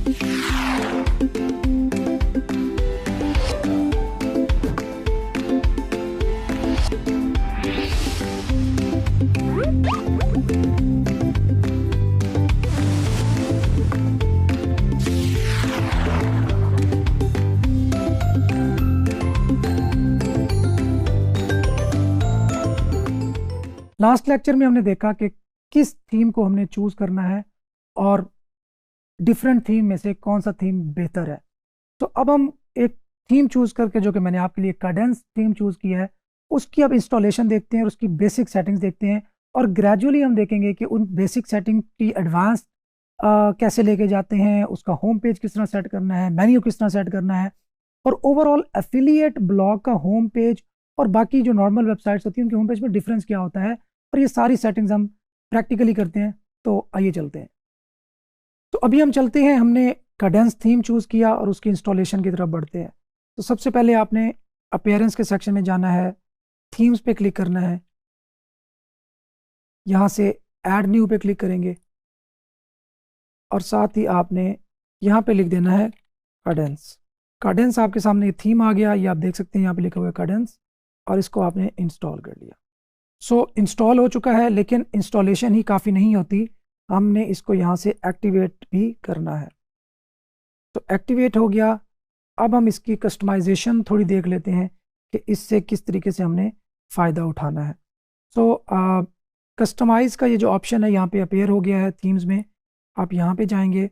Last lecture में हमने देखा कि किस थीम को हमने चूज करना है और डिफरेंट थीम में से कौन सा थीम बेहतर है। तो अब हम एक थीम चूज करके, जो कि मैंने आपके लिए कैडेंस थीम चूज किया है, उसकी अब इंस्टॉलेशन देखते हैं और उसकी बेसिक सेटिंग्स देखते हैं, और ग्रेजुअली हम देखेंगे कि उन बेसिक सेटिंग की एडवांस कैसे लेके जाते हैं, उसका होम पेज किस तरह सेट करना है, मेन्यू किस तरह सेट करना है, और ओवरऑल एफिलिएट ब्लॉग का होम पेज और बाकी जो नॉर्मल वेबसाइट्स होती हैं उनके होम पेज में डिफरेंस क्या होता है, और ये सारी सेटिंग्स हम प्रैक्टिकली करते हैं। तो आइए चलते हैं। तो अभी हम चलते हैं, हमने कैडेंस थीम चूज़ किया और उसकी इंस्टॉलेशन की तरफ बढ़ते हैं। तो सबसे पहले आपने अपीयरेंस के सेक्शन में जाना है, थीम्स पे क्लिक करना है, यहाँ से ऐड न्यू पे क्लिक करेंगे और साथ ही आपने यहाँ पे लिख देना है कैडेंस। कैडेंस आपके सामने थीम आ गया, ये आप देख सकते हैं यहाँ पे लिखा हुआ है कैडेंस, और इसको आपने इंस्टॉल कर लिया। सो इंस्टॉल हो चुका है, लेकिन इंस्टॉलेशन ही काफ़ी नहीं होती, हमने इसको यहाँ से एक्टिवेट भी करना है। तो एक्टिवेट हो गया। अब हम इसकी कस्टमाइजेशन थोड़ी देख लेते हैं कि इससे किस तरीके से हमने फ़ायदा उठाना है। सो कस्टमाइज़ का ये जो ऑप्शन है यहाँ पे अपीयर हो गया है थीम्स में। आप यहाँ पे जाएंगे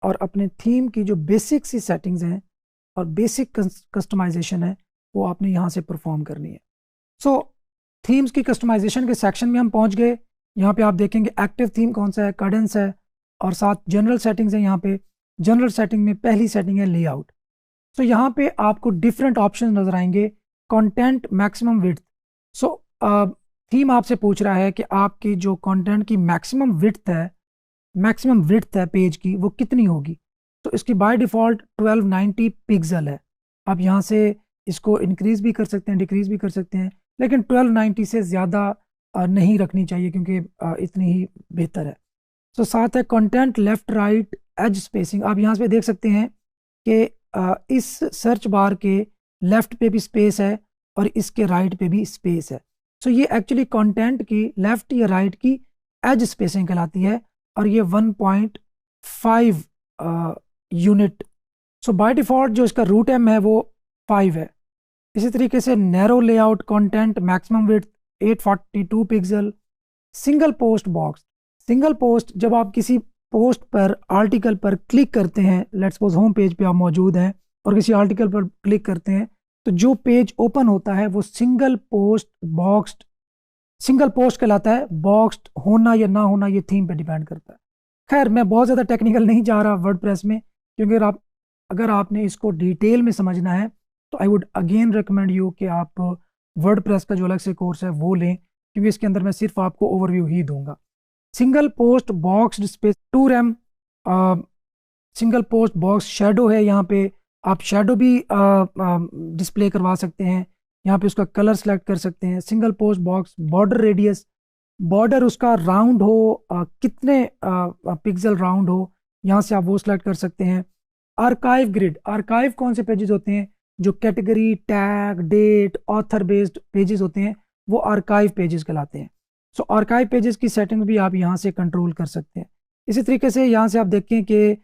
और अपने थीम की जो बेसिक सी सेटिंग्स हैं और बेसिक कस्टमाइजेशन है वो आपने यहाँ से परफॉर्म करनी है। सो थीम्स की कस्टमाइजेशन के सेक्शन में हम पहुँच गए। यहाँ पे आप देखेंगे एक्टिव थीम कौन सा है, कैडेंस है, और साथ जनरल सेटिंग्स है। यहाँ पे जनरल सेटिंग में पहली सेटिंग है लेआउट। सो यहाँ पे आपको डिफरेंट ऑप्शन नजर आएंगे। Content maximum width. So theme आपसे पूछ रहा है कि आपकी जो कंटेंट की मैक्सिमम विड्थ है पेज की, वो कितनी होगी। तो इसकी बाय डिफ़ॉल्ट 1290 पिक्सल है। आप यहाँ से इसको इंक्रीज़ भी कर सकते हैं, डिक्रीज़ भी कर सकते हैं, लेकिन 1290 से ज़्यादा नहीं रखनी चाहिए, क्योंकि इतनी ही बेहतर है। तो साथ है content left right edge spacing. आप यहाँ से देख सकते हैं कि इस सर्च बार के लेफ़्ट पे भी स्पेस है और इसके राइट पे भी स्पेस है। सो ये एक्चुअली कंटेंट की लेफ़्ट या राइट की एज स्पेसिंग कहलाती है, और ये 1.5 यूनिट। सो बाय डिफ़ॉल्ट जो इसका रूट एम है वो 5 है। इसी तरीके से narrow layout content maximum width 842 pixel. Single post box. Single post, जब आप किसी पोस्ट पर, आर्टिकल पर क्लिक करते हैं, लेट्स सपोज होम पेज पे आप मौजूद हैं और किसी आर्टिकल पर क्लिक करते हैं, तो जो पेज ओपन होता है वो सिंगल पोस्ट कहलाता है। बॉक्स्ड होना या ना होना ये थीम पे डिपेंड करता है। खैर, मैं बहुत ज़्यादा टेक्निकल नहीं जा रहा वर्डप्रेस में, क्योंकि अगर आपने इसको डिटेल में समझना है तो I would again recommend you कि आप वर्डप्रेस का जो अलग से कोर्स है वो लें, क्योंकि इसके अंदर मैं सिर्फ आपको ओवरव्यू ही दूंगा। Single post box space 2 RAM. Single post box shadow है, यहाँ पे आप शेडो भी डिस्प्ले करवा सकते हैं। यहाँ पे उसका कलर सेलेक्ट कर सकते हैं। Single post box border radius, border उसका राउंड हो, कितने पिक्सल राउंड हो, यहाँ से आप वो सेलेक्ट कर सकते हैं। Archive grid. आर्काइव कौन से पेजेस होते हैं, जो category, tag, date, author based pages होते हैं, वो आर्काइव पेजेस कहलाते हैं। सो आर्काइव पेजेस की सेटिंग भी आप यहाँ से कंट्रोल कर सकते हैं। इसी तरीके से यहाँ से आप देखें कि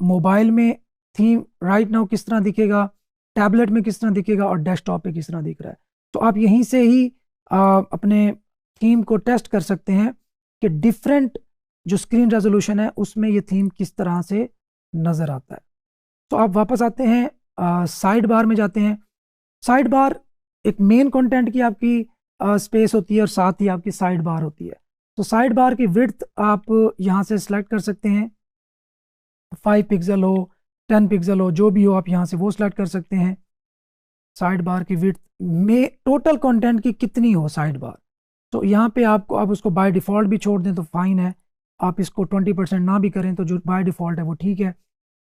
मोबाइल में थीम राइट नाउ किस तरह दिखेगा, टैबलेट में किस तरह दिखेगा और डेस्कटॉप पे किस तरह दिख रहा है। तो आप यहीं से ही अपने थीम को टेस्ट कर सकते हैं कि डिफरेंट जो स्क्रीन रेजोल्यूशन है उसमें ये थीम किस तरह से नज़र आता है। तो आप वापस आते हैं, साइड बार में जाते हैं। साइड बार एक मेन कंटेंट की आपकी स्पेस होती है और साथ ही आपकी साइड बार होती है। तो साइड बार की विड्थ आप यहाँ से सिलेक्ट कर सकते हैं, 5 पिक्सल हो, 10 पिक्सल हो, जो भी हो आप यहाँ से वो सिलेक्ट कर सकते हैं। साइड बार की विड्थ में टोटल कंटेंट की कितनी हो साइड बार, तो यहाँ पे आपको, आप उसको बाय डिफ़ॉल्ट भी छोड़ दें तो फाइन है, आप इसको 20% ना भी करें तो जो बाय डिफ़ॉल्ट है वो ठीक है।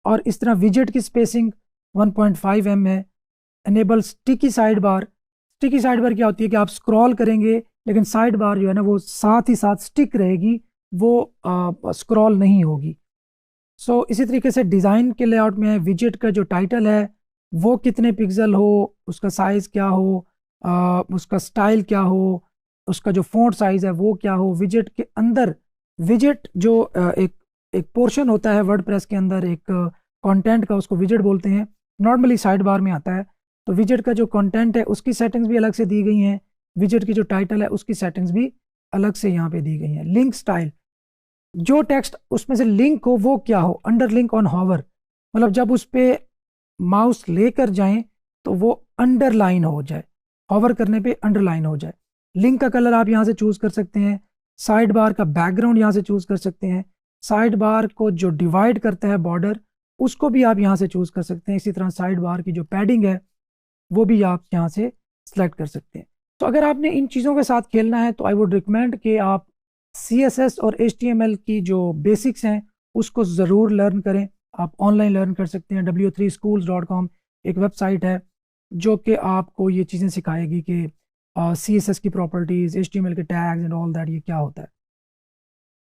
और इस तरह विजेट की स्पेसिंग 1.5 mm है। Enable sticky side bar. Sticky side bar क्या होती है कि आप स्क्रॉल करेंगे लेकिन साइड बार जो है ना वो साथ ही साथ स्टिक रहेगी, वो स्क्रॉल नहीं होगी। सो इसी तरीके से डिज़ाइन के लेआउट में है, विजेट का जो टाइटल है वो कितने पिक्सल हो, उसका साइज़ क्या हो, उसका स्टाइल क्या हो, उसका जो फ़ॉन्ट साइज़ है वो क्या हो। विजेट के अंदर, विजेट जो एक पोर्शन होता है वर्डप्रेस के अंदर एक कंटेंट का, उसको विजेट बोलते हैं, नॉर्मली साइड बार में आता है। तो विजेट का जो कंटेंट है उसकी सेटिंग्स भी अलग से दी गई हैं, विजेट की जो टाइटल है उसकी सेटिंग्स भी अलग से यहाँ पे दी गई हैं। लिंक स्टाइल, जो टेक्स्ट उसमें से लिंक हो वो क्या हो, अंडर लिंक ऑन हॉवर, मतलब जब उस पर माउस लेकर जाएं तो वो अंडरलाइन हो जाए, हॉवर करने पे अंडरलाइन हो जाए। लिंक का कलर आप यहाँ से चूज कर सकते हैं, साइड बार का बैकग्राउंड यहाँ से चूज कर सकते हैं, साइड बार को जो डिवाइड करता है बॉर्डर उसको भी आप यहाँ से चूज कर सकते हैं। इसी तरह साइड बार की जो पैडिंग है वो भी आप यहाँ से सिलेक्ट कर सकते हैं। तो अगर आपने इन चीज़ों के साथ खेलना है तो आई वुड रिकमेंड कि आप CSS और HTML की जो बेसिक्स हैं उसको ज़रूर लर्न करें। आप ऑनलाइन लर्न कर सकते हैं, w3schools.com एक वेबसाइट है जो कि आपको ये चीज़ें सिखाएगी कि CSS की प्रॉपर्टीज़, HTML के टैग्स एंड ऑल दैट, ये क्या होता है।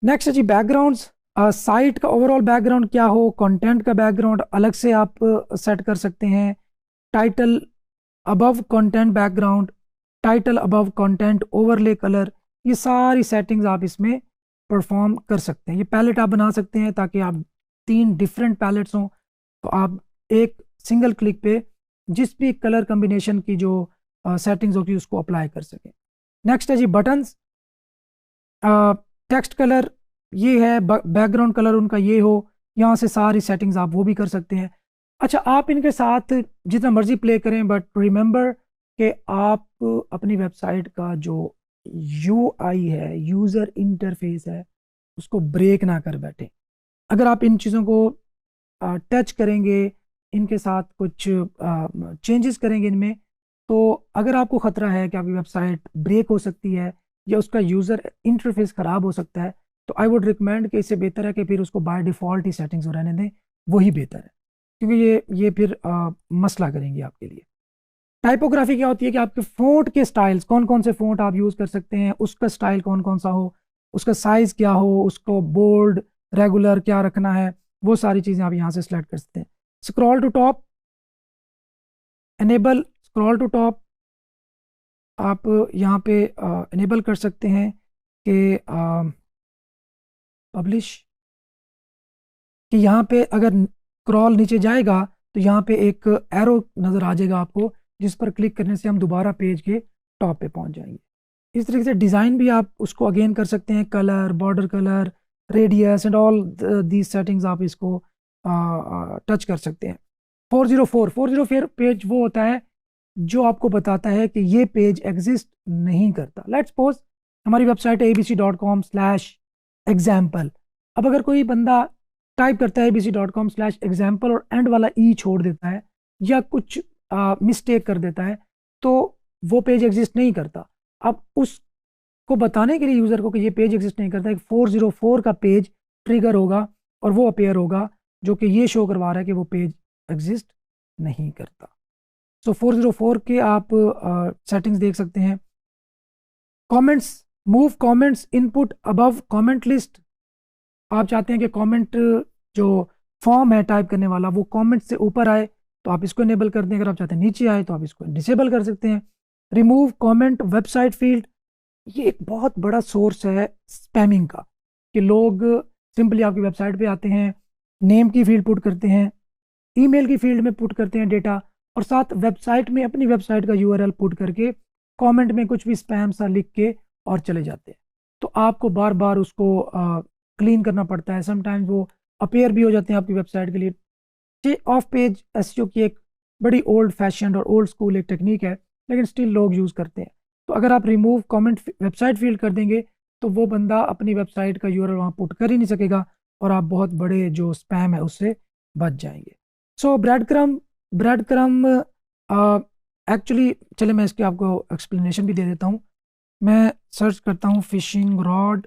नेक्स्ट है जी बैकग्राउंड्स। साइट का ओवरऑल बैकग्राउंड क्या हो, कंटेंट का बैकग्राउंड अलग से आप सेट कर सकते हैं। Title above content background, title above content overlay colour, ये सारी सेटिंग्स आप इसमें परफॉर्म कर सकते हैं। ये पैलेट आप बना सकते हैं ताकि आप 3 डिफरेंट पैलेट्स हों, तो आप एक सिंगल क्लिक पे जिस भी कलर कम्बिनेशन की जो सेटिंग्स होगी उसको अप्लाई कर सकें। नेक्स्ट है जी बटन्स। टेक्स्ट कलर ये है, बैकग्राउंड कलर उनका ये हो, यहाँ से सारी सेटिंग्स आप वो भी कर सकते हैं। अच्छा, आप इनके साथ जितना मर्जी प्ले करें, बट रिमेंबर कि आप अपनी वेबसाइट का जो UI है, यूज़र इंटरफेस है, उसको ब्रेक ना कर बैठे। अगर आप इन चीज़ों को टच करेंगे, इनके साथ कुछ चेंजेस करेंगे इनमें, तो अगर आपको ख़तरा है कि आपकी वेबसाइट ब्रेक हो सकती है या उसका यूज़र इंटरफेस ख़राब हो सकता है, तो आई वुड रिकमेंड कि इससे बेहतर है कि फिर उसको बाय डिफ़ॉल्ट ही सेटिंग्स रहने दें, वही बेहतर है, क्योंकि ये फिर मसला करेंगी आपके लिए। टाइपोग्राफी क्या होती है कि आपके फ़ॉन्ट के स्टाइल्स, कौन कौन से फ़ॉन्ट आप यूज़ कर सकते हैं, उसका स्टाइल कौन कौन सा हो, उसका साइज़ क्या हो, उसको बोल्ड रेगुलर क्या रखना है, वो सारी चीज़ें आप यहाँ से सिलेक्ट कर सकते हैं। Scroll to top, enable scroll to top आप यहाँ पे एनेबल कर सकते हैं कि पब्लिश, कि यहाँ पे अगर स्क्रॉल नीचे जाएगा तो यहाँ पे एक एरो नज़र आ जाएगा आपको, जिस पर क्लिक करने से हम दोबारा पेज के टॉप पे पहुँच जाएंगे। इस तरीके से डिज़ाइन भी आप उसको अगेन कर सकते हैं, colour, border colour, radius and all these settings आप इसको टच कर सकते हैं। 404 पेज वो होता है जो आपको बताता है कि ये पेज एग्जिस्ट नहीं करता। लेट्स सपोज हमारी वेबसाइट है abc.com/example। अब अगर कोई बंदा टाइप करता है abc.com/example और एंड वाला ई छोड़ देता है या कुछ मिस्टेक कर देता है, तो वो पेज एग्जिस्ट नहीं करता। अब उसको बताने के लिए यूज़र को कि ये पेज एग्जिस्ट नहीं करता, एक 404 का पेज ट्रिगर होगा और वो अपेयर होगा जो कि ये शो करवा रहा है कि वो पेज एग्जिस्ट नहीं करता। सो 404 के आप सेटिंग्स देख सकते हैं। Comments, move comments input above comment list, आप चाहते हैं कि कमेंट जो फॉर्म है टाइप करने वाला वो कमेंट से ऊपर आए तो आप इसको इनेबल कर दें। अगर आप चाहते हैं नीचे आए तो आप इसको डिसेबल कर सकते हैं। रिमूव कमेंट वेबसाइट फील्ड, ये एक बहुत बड़ा सोर्स है स्पैमिंग का, कि लोग सिंपली आपकी वेबसाइट पे आते हैं, नेम की फील्ड पुट करते हैं, ईमेल की फील्ड में पुट करते हैं डेटा, और साथ वेबसाइट में अपनी वेबसाइट का URL पुट करके कमेंट में कुछ भी स्पैम सा लिख के और चले जाते हैं। तो आपको बार बार उसको क्लीन करना पड़ता है। समटाइम्स वो अपेयर भी हो जाते हैं आपकी वेबसाइट के लिए। ऑफ पेज SEO की एक बड़ी ओल्ड फैशन और ओल्ड स्कूल एक टेक्निक है, लेकिन स्टिल लोग यूज़ करते हैं। तो अगर आप रिमूव कमेंट वेबसाइट फील्ड कर देंगे तो वो बंदा अपनी वेबसाइट का URL वहाँ पुट कर ही नहीं सकेगा और आप बहुत बड़े जो स्पैम है उससे बच जाएंगे। सो ब्रेड क्रम एक्चुअली, चले मैं इसके आपको एक्सप्लेनेशन भी दे देता हूँ। मैं सर्च करता हूँ फिशिंग रॉड।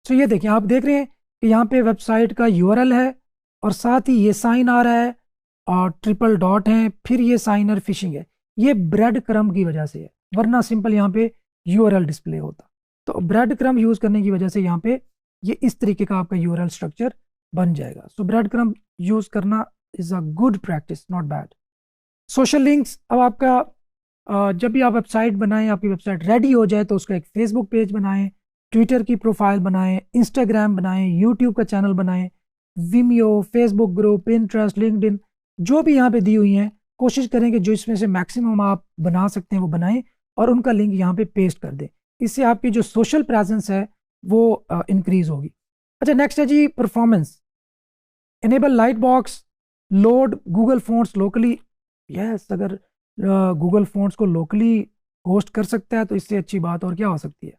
तो ये देखिए, आप देख रहे हैं कि यहाँ पे वेबसाइट का URL है और साथ ही ये साइन आ रहा है और ट्रिपल डॉट है, फिर ये साइन और फिशिंग है। ये ब्रेड क्रम की वजह से है, वरना सिंपल यहाँ पे URL डिस्प्ले होता। तो ब्रेड क्रम यूज़ करने की वजह से यहाँ पे ये इस तरीके का आपका यूआरएल स्ट्रक्चर बन जाएगा। सो ब्रेड क्रम्ब यूज़ करना is a good practice, not bad. Social links, अब आपका जब भी आप वेबसाइट बनाएं, आपकी वेबसाइट रेडी हो जाए तो उसका एक फेसबुक पेज बनाएं, ट्विटर की प्रोफाइल बनाएं, इंस्टाग्राम बनाएं, यूट्यूब का चैनल बनाएं, विमियो, फेसबुक ग्रुप, पिंटरेस्ट, लिंक्डइन, जो भी यहाँ पे दी हुई हैं, कोशिश करें कि जो इसमें से मैक्सिमम आप बना सकते हैं वो बनाएं और उनका लिंक यहाँ पे पेस्ट कर दें। इससे आपकी जो सोशल प्रेजेंस है वो इंक्रीज होगी। अच्छा, नेक्स्ट है जी performance. Enable light box, load Google fonts locally. Yes, अगर गूगल फॉन्ट्स को लोकली होस्ट कर सकता है तो इससे अच्छी बात और क्या हो सकती है।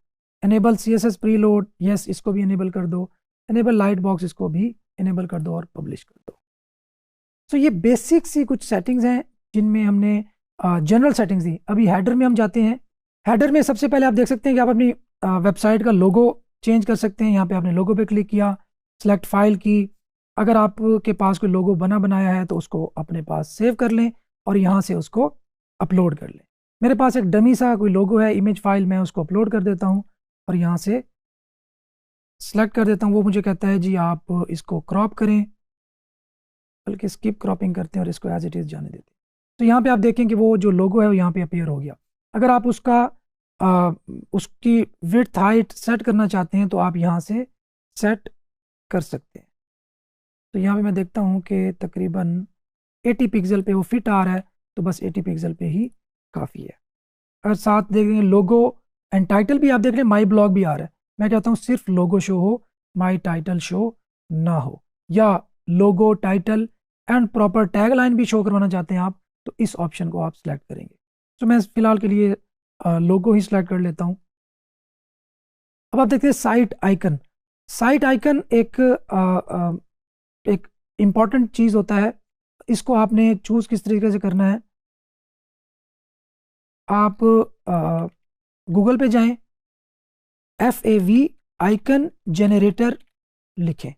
इनेबल CSS प्रीलोड, यस इसको भी इनेबल कर दो। इनेबल लाइट बॉक्स, इसको भी इनेबल कर दो और पब्लिश कर दो। सो ये बेसिक सी कुछ सेटिंग्स हैं जिनमें हमने जनरल सेटिंग्स दी। अभी हेडर में हम जाते हैं। हेडर में सबसे पहले आप देख सकते हैं कि आप अपनी वेबसाइट का लोगो चेंज कर सकते हैं। यहाँ पे आपने लोगो पे क्लिक किया, सिलेक्ट फाइल की। अगर आपके पास कोई लोगो बनाया है तो उसको अपने पास सेव कर लें और यहाँ से उसको अपलोड कर लें। मेरे पास एक डमी सा कोई लोगो है, इमेज फाइल, मैं उसको अपलोड कर देता हूँ और यहाँ से सिलेक्ट कर देता हूँ। वो मुझे कहता है जी आप इसको क्रॉप करें, बल्कि स्किप क्रॉपिंग करते हैं और इसको एज इट इज़ जाने देते हैं। तो यहाँ पे आप देखें कि वो जो लोगो है वो यहाँ पे अपीयर हो गया। अगर आप उसकी विड्थ हाइट सेट करना चाहते हैं तो आप यहाँ से सेट कर सकते हैं। तो यहाँ पे मैं देखता हूँ कि तकरीबन 80 पिक्सल पे वो फिट आ रहा है, तो बस 80 पिक्सल पे ही काफ़ी है। अगर साथ देखेंगे लोगो एंड टाइटल भी आप देख लें, माई ब्लॉग भी आ रहा है। मैं कहता हूँ सिर्फ लोगो शो हो, माई टाइटल शो ना हो, या logo, title and proper tag line भी शो करवाना चाहते हैं आप, तो इस ऑप्शन को आप सिलेक्ट करेंगे। तो मैं फिलहाल के लिए लोगो ही सिलेक्ट कर लेता हूँ। अब आप देखते हैं साइट आइकन। साइट आइकन एक इम्पॉर्टेंट चीज़ होता है। इसको आपने चूज़ किस तरीके से करना है। आप गूगल पे जाएं, FAV आइकन जनरेटर लिखें,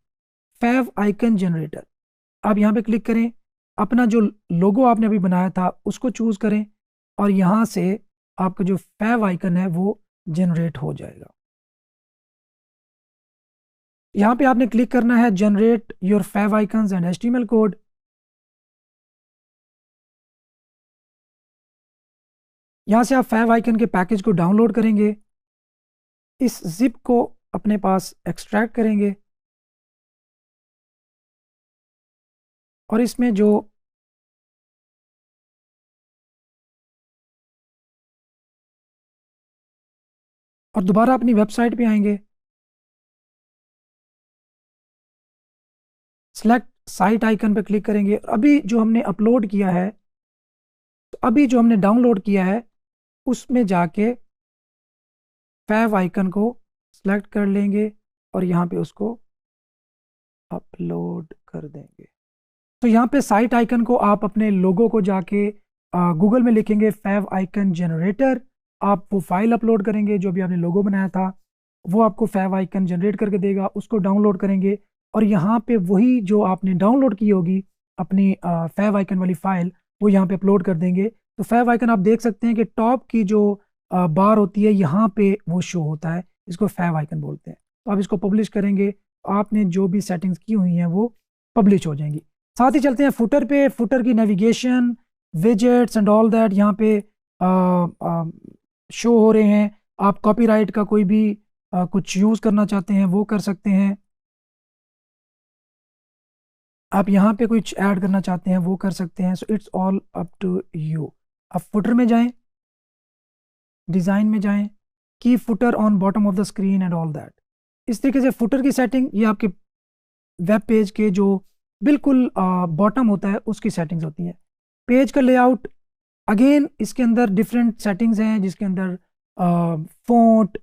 फैव आइकन जनरेटर। आप यहाँ पे क्लिक करें, अपना जो लोगो आपने अभी बनाया था उसको चूज़ करें और यहाँ से आपका जो फैव आइकन है वो जनरेट हो जाएगा। यहाँ पे आपने क्लिक करना है generate your fav icons and HTML code. यहाँ से आप फैव आइकन के पैकेज को डाउनलोड करेंगे, इस जिप को अपने पास एक्सट्रैक्ट करेंगे और इसमें जो और दोबारा अपनी वेबसाइट पे आएंगे, सेलेक्ट साइट आइकन पे क्लिक करेंगे। अभी जो हमने अपलोड किया है, तो अभी जो हमने डाउनलोड किया है उसमें जाके फैव आइकन को सिलेक्ट कर लेंगे और यहाँ पे उसको अपलोड कर देंगे। तो यहाँ पे साइट आइकन को आप अपने लोगो को जाके गूगल में लिखेंगे फैव आइकन जनरेटर, आप वो फाइल अपलोड करेंगे जो भी आपने लोगो बनाया था, वो आपको फैव आइकन जनरेट करके देगा, उसको डाउनलोड करेंगे और यहाँ पे वही जो आपने डाउनलोड की होगी अपनी फैव आइकन वाली फाइल, वो यहाँ पे अपलोड कर देंगे। तो फैव आइकन आप देख सकते हैं कि टॉप की जो बार होती है यहाँ पे वो शो होता है, इसको फैव आइकन बोलते हैं। तो आप इसको पब्लिश करेंगे, आपने जो भी सेटिंग्स की हुई हैं वो पब्लिश हो जाएंगी। साथ ही चलते हैं फुटर पे। फुटर की navigation, widgets and all that यहाँ पे शो हो रहे हैं। आप कॉपीराइट का कोई भी कुछ यूज़ करना चाहते हैं वो कर सकते हैं, आप यहाँ पे कुछ ऐड करना चाहते हैं वो कर सकते हैं। So it's all up to you. अब फुटर में जाएं, डिज़ाइन में जाएं, की footer on bottom of the screen and all that. इस तरीके से फुटर की सेटिंग ये आपके वेब पेज के जो बिल्कुल बॉटम होता है उसकी सेटिंग्स होती हैं। पेज का लेआउट, अगेन इसके अंदर डिफरेंट सेटिंग्स हैं जिसके अंदर फ़ॉन्ट,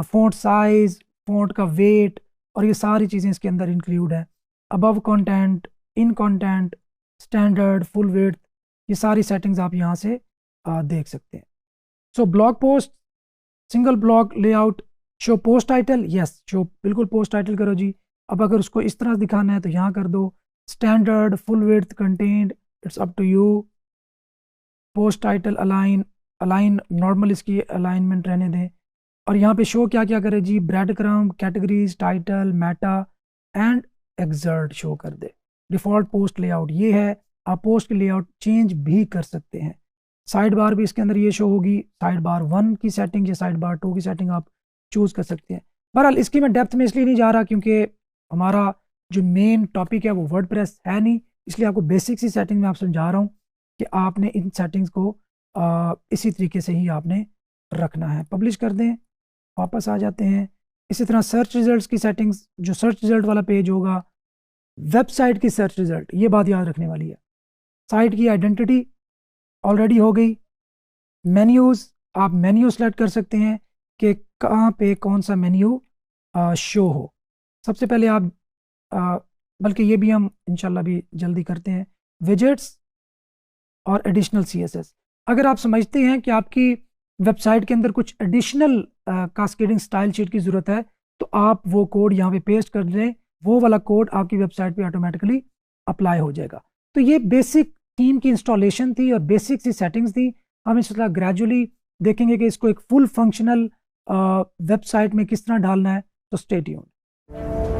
फ़ॉन्ट साइज, फ़ॉन्ट का वेट और ये सारी चीज़ें इसके अंदर इंक्लूड है। अबव कंटेंट, इन कंटेंट, स्टैंडर्ड, फुल विड्थ, ये सारी सेटिंग्स आप यहाँ से देख सकते हैं। So blog post, single blog layout, show post title, yes show बिल्कुल पोस्ट टाइटल करो जी। अब अगर उसको इस तरह दिखाना है तो यहाँ कर दो। Standard, full width, content, it's up to you. Post title, align normal इसकी अलाइनमेंट रहने दें। और यहाँ पे शो क्या क्या करे जी, breadcrumb, categories, title, meta and excerpt show कर दे। डिफ़ॉल्ट पोस्ट लेआउट ये है, आप पोस्ट की लेआउट चेंज भी कर सकते हैं। साइड बार भी इसके अंदर ये शो होगी, साइड बार 1 की सेटिंग या साइड बार 2 की सेटिंग आप चूज़ कर सकते हैं। बहरहाल इसकी मैं डेप्थ में इसलिए नहीं जा रहा क्योंकि हमारा जो मेन टॉपिक है वो वर्डप्रेस है नहीं, इसलिए आपको बेसिक सी सेटिंग में आप समझा रहा हूँ कि आपने इन सेटिंग्स को इसी तरीके से ही आपने रखना है। पब्लिश कर दें, वापस आ जाते हैं। इसी तरह सर्च रिजल्ट्स की सेटिंग्स, जो सर्च रिजल्ट वाला पेज होगा, वेबसाइट की सर्च रिजल्ट, ये बात याद रखने वाली है। साइट की आइडेंटिटी ऑलरेडी हो गई। मेन्यूज़, आप मेन्यू सेलेक्ट कर सकते हैं कि कहाँ पे कौन सा मेन्यू शो हो। सबसे पहले आप बल्कि ये भी हम इंशाल्लाह भी जल्दी करते हैं, विजेट्स और एडिशनल CSS। अगर आप समझते हैं कि आपकी वेबसाइट के अंदर कुछ एडिशनल कास्केडिंग स्टाइल शीट की ज़रूरत है, तो आप वो कोड यहाँ पे पेस्ट कर दें, वो वाला कोड आपकी वेबसाइट पे ऑटोमेटिकली अप्लाई हो जाएगा। तो ये बेसिक थीम की इंस्टॉलेशन थी और बेसिक सी सेटिंग्स थी। हम इंशाल्लाह ग्रेजुअली देखेंगे कि इसको एक फुल फंक्शनल वेबसाइट में किस तरह डालना है। तो स्टे ट्यून्ड।